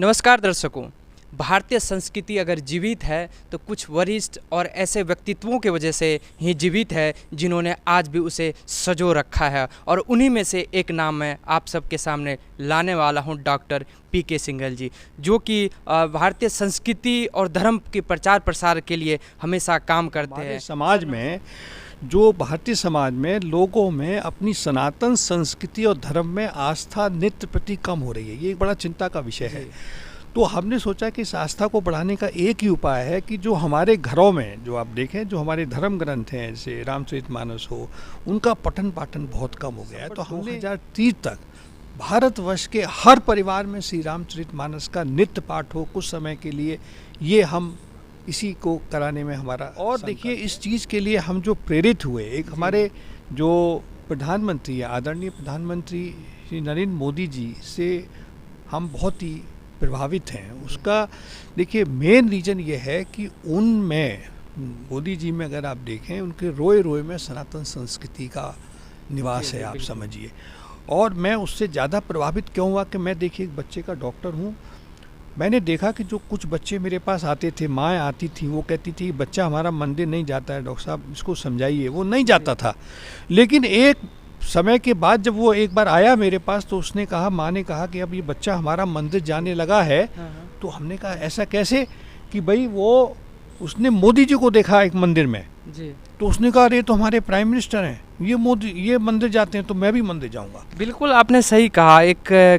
नमस्कार दर्शकों। भारतीय संस्कृति अगर जीवित है तो कुछ वरिष्ठ और ऐसे व्यक्तित्वों के वजह से ही जीवित है जिन्होंने आज भी उसे सजो रखा है, और उन्हीं में से एक नाम मैं आप सबके सामने लाने वाला हूं, डॉक्टर पीके सिंघल जी, जो कि भारतीय संस्कृति और धर्म के प्रचार प्रसार के लिए हमेशा काम करते हैं। समाज में जो भारतीय समाज में लोगों में अपनी सनातन संस्कृति और धर्म में आस्था नित्य प्रति कम हो रही है, ये एक बड़ा चिंता का विषय है। तो हमने सोचा कि इस आस्था को बढ़ाने का एक ही उपाय है कि जो हमारे घरों में, जो आप देखें, जो हमारे धर्म ग्रंथ हैं, जैसे रामचरितमानस हो, उनका पठन पाठन बहुत कम हो गया है। तो हमने 2030 तक भारतवर्ष के हर परिवार में श्री रामचरितमानस का नित्य पाठ हो कुछ समय के लिए, ये हम इसी को कराने में हमारा। और देखिए, इस चीज़ के लिए हम जो प्रेरित हुए, एक हमारे जो प्रधानमंत्री है, आदरणीय प्रधानमंत्री श्री नरेंद्र मोदी जी से हम बहुत ही प्रभावित हैं। उसका देखिए मेन रीज़न ये है कि उनमें, मोदी जी में अगर आप देखें, उनके रोए रोए में सनातन संस्कृति का निवास है, आप समझिए। और मैं उससे ज़्यादा प्रभावित क्यों हुआ कि मैं देखिए एक बच्चे का डॉक्टर हूँ। मैंने देखा कि जो कुछ बच्चे मेरे पास आते थे, माँ आती थी, वो कहती थी बच्चा हमारा मंदिर नहीं जाता है, डॉक्टर साहब इसको समझाइए। वो नहीं जाता था, लेकिन एक समय के बाद जब वो एक बार आया मेरे पास तो उसने कहा, माँ ने कहा कि अब ये बच्चा हमारा मंदिर जाने लगा है। तो हमने कहा ऐसा कैसे? कि भाई वो उसने मोदी जी को देखा एक मंदिर में जी। तो उसने कहा अरे तो हमारे प्राइम मिनिस्टर हैं, ये मोदी ये मंदिर जाते हैं तो मैं भी मंदिर जाऊंगा। बिल्कुल आपने सही कहा। एक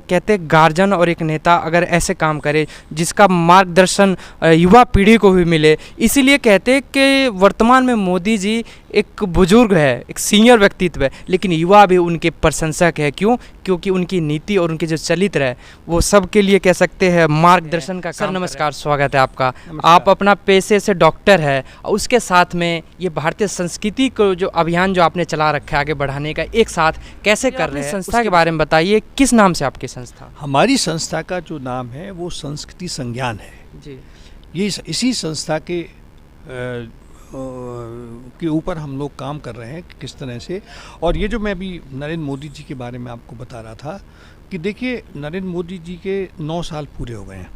कहते गार्जियन और एक नेता अगर ऐसे काम करे जिसका मार्गदर्शन युवा पीढ़ी को भी मिले, इसीलिए कहते हैं कि वर्तमान में मोदी जी एक बुजुर्ग है, एक सीनियर व्यक्तित्व है, लेकिन युवा भी उनके प्रशंसक है। क्यों? क्योंकि उनकी नीति और उनके जो चरित्र है वो सबके लिए कह सकते हैं मार्गदर्शन का। सर नमस्कार, स्वागत है आपका। आप अपना पेशे से डॉक्टर है, और उसके साथ में ये भारतीय संस्कृति को जो अभियान जो आपने चला रखा है आगे बढ़ाने का, एक साथ कैसे कर रहे हैं? संस्था के बारे में बताइए, किस नाम से आपकी संस्था? हमारी संस्था का जो नाम है वो संस्कृति संज्ञान है जी। ये इसी संस्था के ऊपर हम लोग काम कर रहे हैं कि किस तरह से। और ये जो मैं अभी नरेंद्र मोदी जी के बारे में आपको बता रहा था कि देखिए नरेंद्र मोदी जी के 9 साल पूरे हो गए हैं,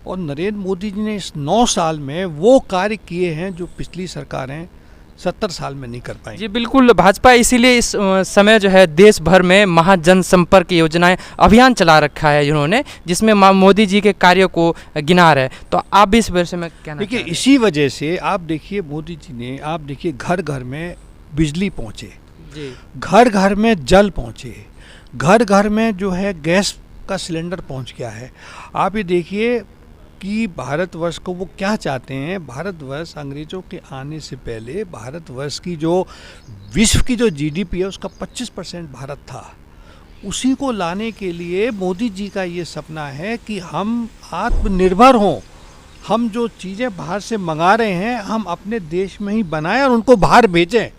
और नरेंद्र मोदी जी ने इस 9 साल में वो कार्य किए हैं जो पिछली सरकारें 70 साल में नहीं कर पाई जी। बिल्कुल, भाजपा इसीलिए इस समय जो है देश भर में महाजन संपर्क योजनाएं अभियान चला रखा है जिन्होंने, जिसमें मोदी जी के कार्यों को गिना रहे। तो आप भी इस वर्ष में क्या? देखिए इसी वजह से आप देखिए मोदी जी ने, आप देखिए घर घर में बिजली पहुँचे जी, घर घर में जल पहुँचे, घर घर में जो है गैस का सिलेंडर पहुँच गया है। आप ये देखिए कि भारतवर्ष को वो क्या चाहते हैं। भारतवर्ष अंग्रेज़ों के आने से पहले भारतवर्ष की जो विश्व की जो जीडीपी है उसका 25% भारत था। उसी को लाने के लिए मोदी जी का ये सपना है कि हम आत्मनिर्भर हों, हम जो चीज़ें बाहर से मंगा रहे हैं हम अपने देश में ही बनाएं और उनको बाहर भेजें,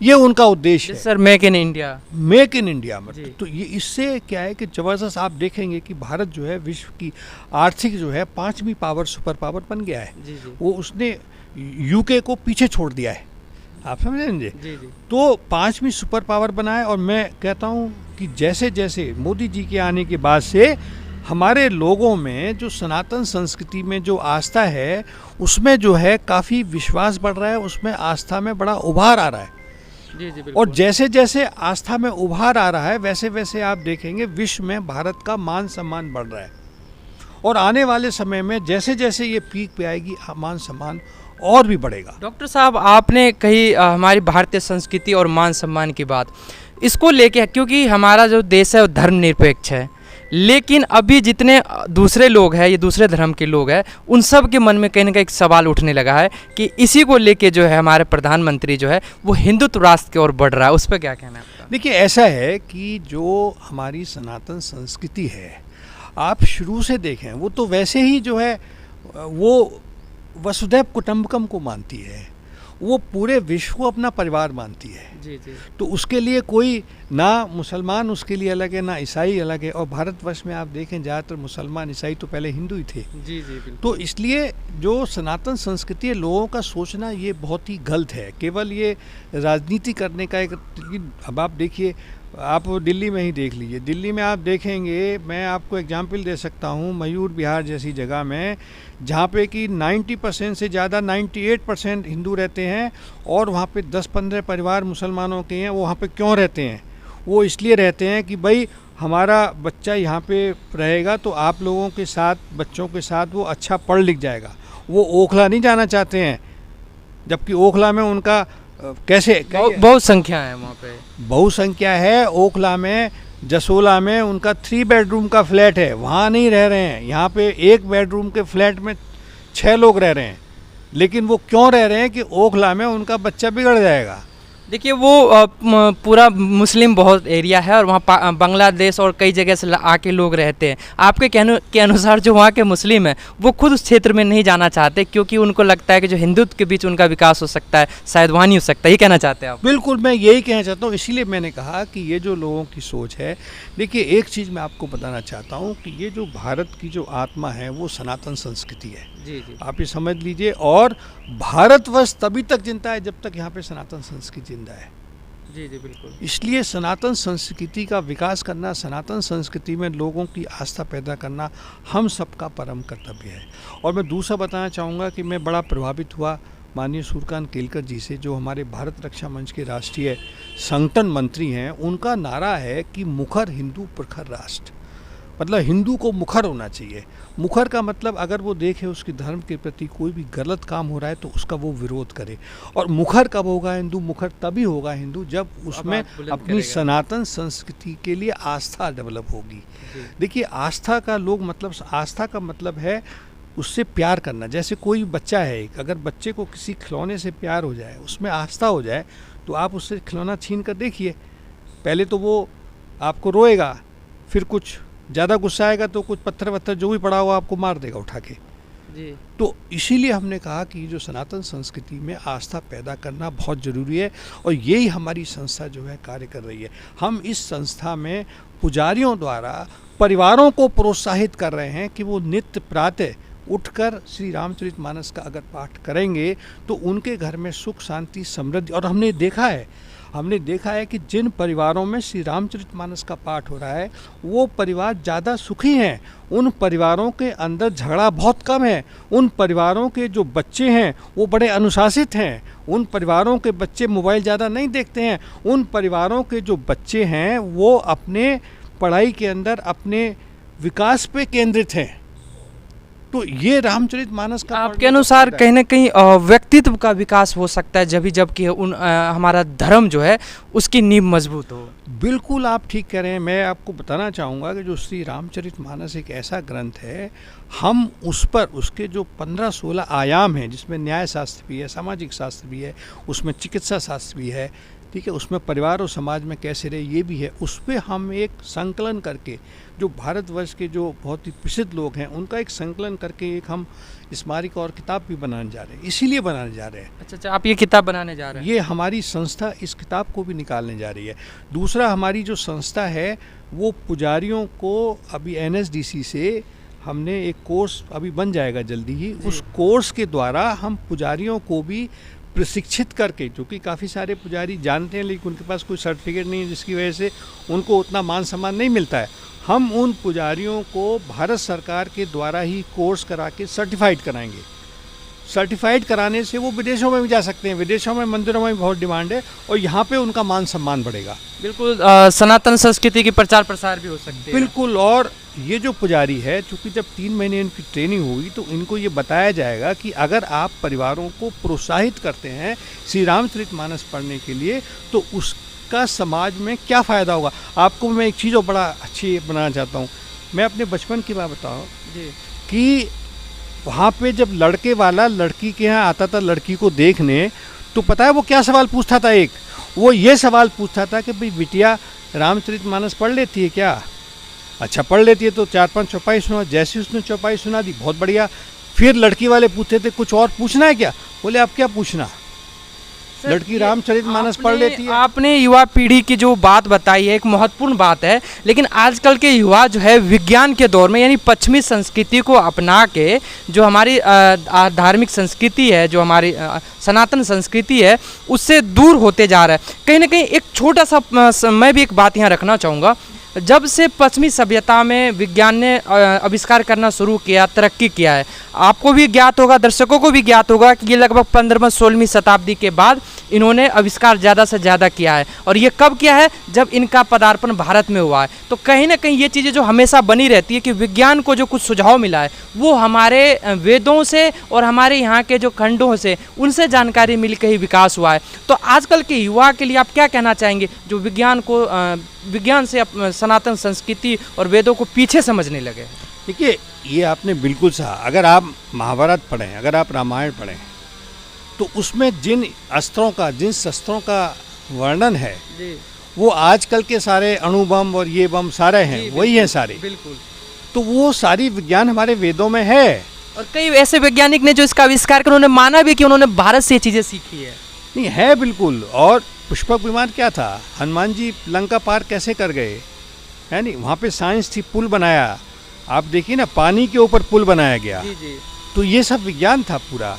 ये उनका उद्देश्य है। Sir make in India, make in India मतलब। तो ये इससे क्या है कि ज़बरदस्त आप देखेंगे कि भारत जो है विश्व की आर्थिक जो है 5वीं पावर, सुपर पावर बन गया है जी। वो उसने यूके को पीछे छोड़ दिया है, आप समझेंगे जी। तो 5वीं सुपर पावर बना है। और मैं कहता हूँ कि जैसे जैसे मोदी जी के आने के बाद से हमारे लोगों में जो सनातन संस्कृति में जो आस्था है उसमें जो है काफ़ी विश्वास बढ़ रहा है, उसमें आस्था में बड़ा उभार आ रहा है जी। और जैसे जैसे आस्था में उभार आ रहा है वैसे वैसे आप देखेंगे विश्व में भारत का मान सम्मान बढ़ रहा है। और आने वाले समय में जैसे जैसे ये पीक पे आएगी मान सम्मान और भी बढ़ेगा। डॉक्टर साहब आपने कही हमारी भारतीय संस्कृति और मान सम्मान की बात, इसको लेके, क्योंकि हमारा जो देश है वो धर्मनिरपेक्ष है, लेकिन अभी जितने दूसरे लोग हैं, ये दूसरे धर्म के लोग हैं, उन सब के मन में कहीं ना कहीं एक सवाल उठने लगा है कि इसी को लेके जो है हमारे प्रधानमंत्री जो है वो हिंदुत्व राष्ट्र की ओर बढ़ रहा है। उस पर क्या कहना है आपका? देखिए ऐसा है कि जो हमारी सनातन संस्कृति है, आप शुरू से देखें वो तो वैसे ही जो है वो वसुधैव कुटुंबकम को मानती है, वो पूरे विश्व को अपना परिवार मानती है जी। तो उसके लिए कोई ना मुसलमान उसके लिए अलग है, ना ईसाई अलग है। और भारतवर्ष में आप देखें ज़्यादातर मुसलमान ईसाई तो पहले हिंदू ही थे जी। तो इसलिए जो सनातन संस्कृति है, लोगों का सोचना ये बहुत ही गलत है, केवल ये राजनीति करने का एक। अब आप देखिए आप दिल्ली में ही देख लीजिए, दिल्ली में आप देखेंगे, मैं आपको एग्जाम्पल दे सकता हूँ, मयूर विहार जैसी जगह में जहाँ पे कि 90% से ज़्यादा 98% हिंदू रहते हैं और वहाँ पे 10-15 परिवार मुसलमानों के हैं। वो वहाँ पे क्यों रहते हैं? वो इसलिए रहते हैं कि भाई हमारा बच्चा यहाँ पे रहेगा तो आप लोगों के साथ, बच्चों के साथ वो अच्छा पढ़ लिख जाएगा। वो ओखला नहीं जाना चाहते हैं, जबकि ओखला में उनका कैसे बहुत संख्या है वहाँ पे, बहुत संख्या है। ओखला में, जसोला में उनका 3 बेडरूम का फ्लैट है, वहाँ नहीं रह रहे हैं। यहाँ पे 1 बेडरूम के फ्लैट में 6 लोग रह रहे हैं। लेकिन वो क्यों रह रहे हैं कि ओखला में उनका बच्चा बिगड़ जाएगा। देखिए वो पूरा मुस्लिम बहुत एरिया है और वहाँ बांग्लादेश और कई जगह से आके लोग रहते हैं। आपके कहने के अनुसार जो वहाँ के मुस्लिम हैं वो खुद उस क्षेत्र में नहीं जाना चाहते, क्योंकि उनको लगता है कि जो हिंदुत्व के बीच उनका विकास हो सकता है शायद वहाँ नहीं हो सकता। ये कहना चाहते हैं आप? बिल्कुल, मैं यही कहना चाहता हूँ। इसीलिए मैंने कहा कि ये जो लोगों की सोच है, देखिए एक चीज़ मैं आपको बताना चाहता हूँ कि ये जो भारत की जो आत्मा है वो सनातन संस्कृति है। जी जी, आप ये समझ लीजिए। और भारतवर्ष तभी तक जिंदा है जब तक यहाँ पे सनातन संस्कृति जिंदा है। जी जी बिल्कुल। इसलिए सनातन संस्कृति का विकास करना, सनातन संस्कृति में लोगों की आस्था पैदा करना हम सबका परम कर्तव्य है। और मैं दूसरा बताना चाहूँगा कि मैं बड़ा प्रभावित हुआ माननीय सूर्यकांत केलकर जी से, जो हमारे भारत रक्षा मंच के राष्ट्रीय संगठन मंत्री हैं। उनका नारा है कि मुखर हिंदू प्रखर राष्ट्र, मतलब हिंदू को मुखर होना चाहिए। मुखर का मतलब अगर वो देखे उसके धर्म के प्रति कोई भी गलत काम हो रहा है तो उसका वो विरोध करे। और मुखर कब होगा हिंदू? मुखर तभी होगा हिंदू जब उसमें अपनी सनातन संस्कृति के लिए आस्था डेवलप होगी। देखिए आस्था का लोग मतलब, आस्था का मतलब है उससे प्यार करना। जैसे कोई बच्चा है, अगर बच्चे को किसी खिलौने से प्यार हो जाए, उसमें आस्था हो जाए, तो आप उससे खिलौना छीन कर देखिए। पहले तो वो आपको रोएगा, फिर कुछ ज़्यादा गुस्सा आएगा तो कुछ पत्थर वत्थर जो भी पड़ा हुआ आपको मार देगा उठा के। जी। तो इसीलिए हमने कहा कि जो सनातन संस्कृति में आस्था पैदा करना बहुत ज़रूरी है और यही हमारी संस्था जो है कार्य कर रही है। हम इस संस्था में पुजारियों द्वारा परिवारों को प्रोत्साहित कर रहे हैं कि वो नित्य प्रातः उठकर श्री रामचरितमानस का अगर पाठ करेंगे तो उनके घर में सुख शांति समृद्धि। और हमने देखा है कि जिन परिवारों में श्री रामचरितमानस का पाठ हो रहा है वो परिवार ज़्यादा सुखी हैं। उन परिवारों के अंदर झगड़ा बहुत कम है। उन परिवारों के जो बच्चे हैं वो बड़े अनुशासित हैं। उन परिवारों के बच्चे मोबाइल ज़्यादा नहीं देखते हैं। उन परिवारों के जो बच्चे हैं वो अपने पढ़ाई के अंदर अपने विकास पे केंद्रित हैं। तो ये रामचरितमानस का आपके अनुसार कहीं ना कहीं व्यक्तित्व का विकास हो सकता है जबकि हमारा धर्म जो है उसकी नींव मजबूत हो। बिल्कुल आप ठीक कह रहे हैं। मैं आपको बताना चाहूँगा कि जो श्री रामचरितमानस एक ऐसा ग्रंथ है, हम उस पर उसके जो 15-16 आयाम हैं, जिसमें न्याय शास्त्र भी है, सामाजिक शास्त्र भी है, उसमें चिकित्सा शास्त्र भी है, ठीक है, उसमें परिवार और समाज में कैसे रहे ये भी है। उस पर हम एक संकलन करके जो भारतवर्ष के जो बहुत ही प्रसिद्ध लोग हैं उनका एक संकलन करके एक हम स्मारिका और किताब भी बनाने जा रहे हैं। इसीलिए बनाने जा रहे हैं। अच्छा, आप ये किताब बनाने जा रहे हैं? ये हमारी संस्था इस किताब को भी निकालने जा रही है। दूसरा, हमारी जो संस्था है वो पुजारियों को अभी NSDC से हमने एक कोर्स अभी बन जाएगा जल्दी ही। उस कोर्स के द्वारा हम पुजारियों को भी प्रशिक्षित करके, जो कि काफ़ी सारे पुजारी जानते हैं लेकिन उनके पास कोई सर्टिफिकेट नहीं है, जिसकी वजह से उनको उतना मान सम्मान नहीं मिलता है। हम उन पुजारियों को भारत सरकार के द्वारा ही कोर्स करा के सर्टिफाइड कराएंगे। सर्टिफाइड कराने से वो विदेशों में भी जा सकते हैं। विदेशों में मंदिरों में भी बहुत डिमांड है और यहाँ पे उनका मान सम्मान बढ़ेगा। बिल्कुल, सनातन संस्कृति की प्रचार प्रसार भी हो सकते हैं। बिल्कुल। और ये जो पुजारी है, चूँकि जब 3 महीने इनकी ट्रेनिंग होगी तो इनको ये बताया जाएगा कि अगर आप परिवारों को प्रोत्साहित करते हैं श्री रामचरितमानस पढ़ने के लिए तो उसका समाज में क्या फ़ायदा होगा। आपको मैं एक चीज़ और बड़ा अच्छी बनाना चाहता हूँ। मैं अपने बचपन की बात बताऊँ कि वहाँ पे जब लड़के वाला लड़की के यहाँ आता था लड़की को देखने, तो पता है वो क्या सवाल पूछता था? वो ये सवाल पूछता था कि भाई बिटिया रामचरितमानस पढ़ लेती है क्या? अच्छा, पढ़ लेती है तो 4-5 चौपाई सुना। जैसे उसने चौपाई सुना दी, बहुत बढ़िया। फिर लड़की वाले पूछते थे कुछ और पूछना है क्या? बोले आप क्या पूछना? लड़की रामचरितमानस पढ़ लेती है। आपने युवा पीढ़ी की जो बात बताई है एक महत्वपूर्ण बात है, लेकिन आजकल के युवा जो है विज्ञान के दौर में यानी पश्चिमी संस्कृति को अपना के जो हमारी धार्मिक संस्कृति है, जो हमारी सनातन संस्कृति है, उससे दूर होते जा रहा है। कहीं ना कहीं एक छोटा सा मैं भी एक बात यहाँ रखना चाहूँगा, जब से पश्चिमी सभ्यता में विज्ञान ने आविष्कार करना शुरू किया, तरक्की किया है, आपको भी ज्ञात होगा, दर्शकों को भी ज्ञात होगा कि ये लगभग 15वीं-16वीं शताब्दी के बाद इन्होंने आविष्कार ज़्यादा से ज़्यादा किया है। और ये कब किया है? जब इनका पदार्पण भारत में हुआ है। तो कहीं ना कहीं ये चीज़ें जो हमेशा बनी रहती है कि विज्ञान को जो कुछ सुझाव मिला है वो हमारे वेदों से और हमारे यहाँ के जो खंडों से उनसे जानकारी मिल के ही विकास हुआ है। तो आजकल के युवा के लिए आप क्या कहना चाहेंगे जो विज्ञान से सनातन संस्कृति और वेदों को पीछे समझने लगे? देखिए, ये आपने बिल्कुल सहा। अगर आप महाभारत पढ़ें, अगर आप रामायण पढ़ें, तो उसमें जिन अस्त्रों का, जिन शस्त्रों का वर्णन है जी, वो आजकल के सारे अणु बम और ये बम सारे हैं, वही हैं सारे। बिल्कुल। तो वो सारी विज्ञान हमारे वेदों में है। और कई ऐसे वैज्ञानिक ने जो इसका आविष्कार कर, उन्होंने माना भी कि उन्होंने भारत से ये चीज़ें सीखी है। नहीं है, बिल्कुल। और पुष्पक विमान क्या था? हनुमान जी लंका पार कैसे कर गए, है नहीं? वहाँ पे साइंस थी, पुल बनाया। आप देखिए ना, पानी के ऊपर पुल बनाया गया। जी जी। तो ये सब विज्ञान था पूरा।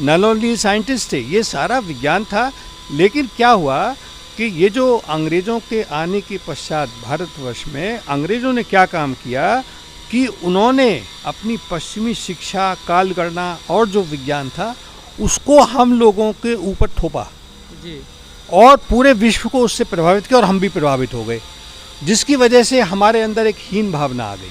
नॉट ओनली साइंटिस्ट थे, ये सारा विज्ञान था। लेकिन क्या हुआ कि ये जो अंग्रेज़ों के आने के पश्चात भारतवर्ष में अंग्रेज़ों ने क्या काम किया कि उन्होंने अपनी पश्चिमी शिक्षा, कालगणना और जो विज्ञान था उसको हम लोगों के ऊपर थोपा जी। और पूरे विश्व को उससे प्रभावित किया और हम भी प्रभावित हो गए, जिसकी वजह से हमारे अंदर एक हीन भावना आ गई।